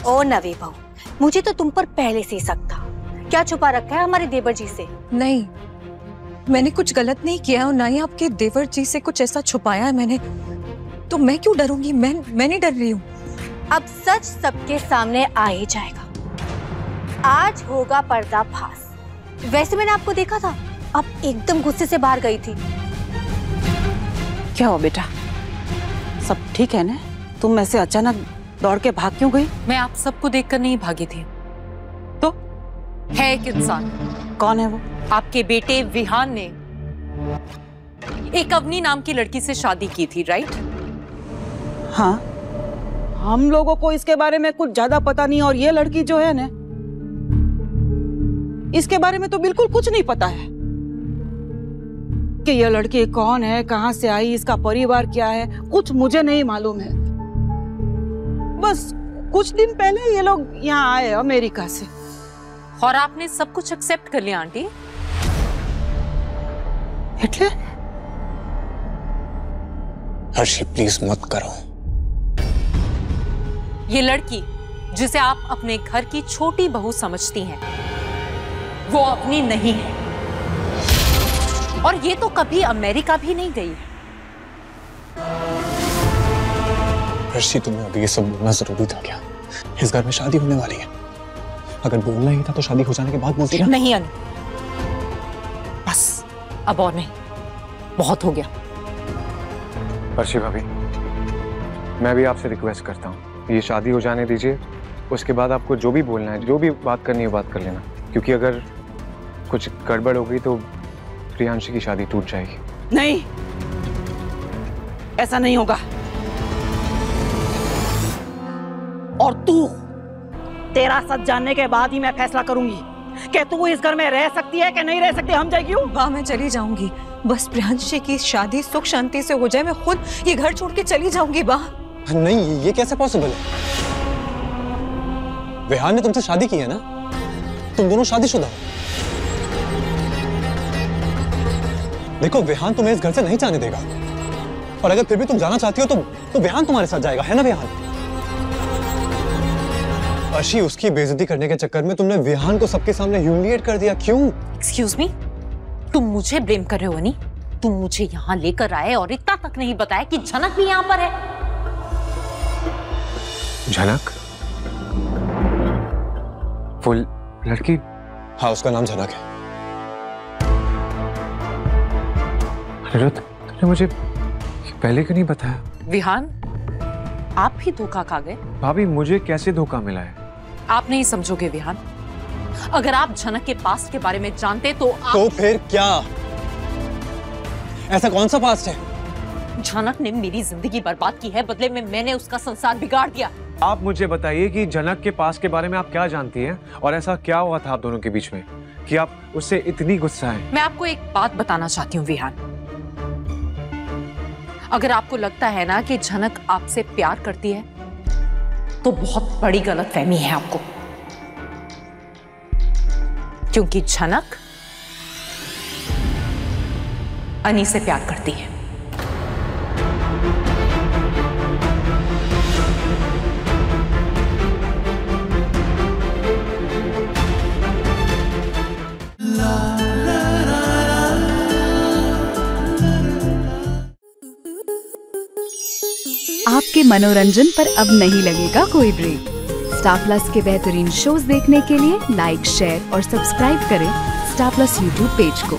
ओ नवी बहू, मुझे तो तुम पर पहले से ही शक था। क्या छुपा रखा है हमारे देवर जी से? नहीं, मैंने कुछ गलत नहीं किया और ना ही आपके देवर जी से कुछ ऐसा छुपाया है मैंने। तो मैं क्यों डरूंगी? मैं नहीं डर रही हूँ। अब सच सबके सामने आ ही जाएगा। आज होगा पर्दाफाश। वैसे मैंने आपको देखा था, आप एकदम गुस्से से बाहर गई थी। क्या हुआ बेटा, सब ठीक है ना? तुम ऐसे अचानक दौड़ के भाग क्यों गई? मैं आप सबको देखकर नहीं भागी थी। तो है एक इंसान। कौन है वो? आपके बेटे विहान ने एक अवनी नाम की लड़की से शादी की थी, राइट? हाँ, हम लोगों को इसके बारे में कुछ ज्यादा पता नहीं, और ये लड़की जो है ना, इसके बारे में तो बिल्कुल कुछ नहीं पता है कि ये लड़की कौन है, कहां से आई, इसका परिवार क्या है, कुछ मुझे नहीं मालूम है। बस कुछ दिन पहले ये लोग यहाँ आए अमेरिका से, और आपने सब कुछ एक्सेप्ट कर लिया आंटी। એટલે हर्षी प्लीज मत करो। ये लड़की जिसे आप अपने घर की छोटी बहू समझती हैं, वो अपनी नहीं है, और ये तो कभी अमेरिका भी नहीं गई। हर्षी, तुम्हें अभी ये सब बोलना जरूरी था क्या? इस घर में शादी होने वाली है, अगर बोलना ही था तो शादी हो जाने के बाद बोलती ना। नहीं अनु, बस अब और नहीं, बहुत हो गया। हर्षी भाभी, मैं भी आपसे रिक्वेस्ट करता हूँ, ये शादी हो जाने दीजिए, उसके बाद आपको जो भी बोलना है, जो भी बात करनी है बात कर लेना, क्योंकि अगर कुछ गड़बड़ हो गई तो प्रियांशी की शादी टूट जाएगी। नहीं, ऐसा नहीं होगा। और तू, तेरा सच जानने के बाद ही मैं फैसला करूंगी कि तू इस घर में रह सकती है कि नहीं रह सकती। हम जाएगी। वाह, मैं चली जाऊंगी, बस प्रियांशी की शादी सुख शांति से हो जाए, मैं खुद ये घर छोड़ के चली जाऊंगी। वाह नहीं, ये कैसे पॉसिबल है? विहान ने तुमसे शादी की है ना, तुम दोनों शादीशुदा हो। देखो, विहान तुम्हें इस घर से नहीं जाने देगा, और अगर फिर भी तुम जाना चाहती हो तो विहान तुम्हारे साथ जाएगा, है ना विहान? अर्शी, उसकी बेइज्जती करने के चक्कर में तुमने विहान को सबके सामने ह्यूमिलिएट कर दिया। क्यों? एक्सक्यूज मी, तुम मुझे ब्लेम कर रहे हो अनी? तुम मुझे यहाँ लेकर आए और इतना तक नहीं बताया कि झनक भी यहाँ पर है। झनक? वो लड़की? हाँ, उसका नाम झनक है। अनिरुद्ध, तुमने मुझे पहले क्यों नहीं बताया? विहान, आप भी धोखा खा गए। भाभी, मुझे कैसे धोखा मिला है? आप नहीं समझोगे विहान, अगर आप झनक के पास्ट के बारे में जानते तो आप... तो फिर क्या? ऐसा कौन सा पास्ट है? झनक ने मेरी जिंदगी बर्बाद की है, बदले में मैंने उसका संसार बिगाड़ दिया। आप मुझे बताइए कि झनक के पास्ट के बारे में आप क्या जानती हैं, और ऐसा क्या हुआ था आप दोनों के बीच में कि आप उससे इतनी गुस्सा हैं? मैं आपको एक बात बताना चाहती हूँ विहान, अगर आपको लगता है ना कि झनक आपसे प्यार करती है तो बहुत बड़ी गलतफहमी है आपको, क्योंकि झनक अनी से प्यार करती है। आपके मनोरंजन पर अब नहीं लगेगा कोई ब्रेक। स्टार प्लस के बेहतरीन शोज देखने के लिए लाइक, शेयर और सब्सक्राइब करें स्टार प्लस यूट्यूब पेज को।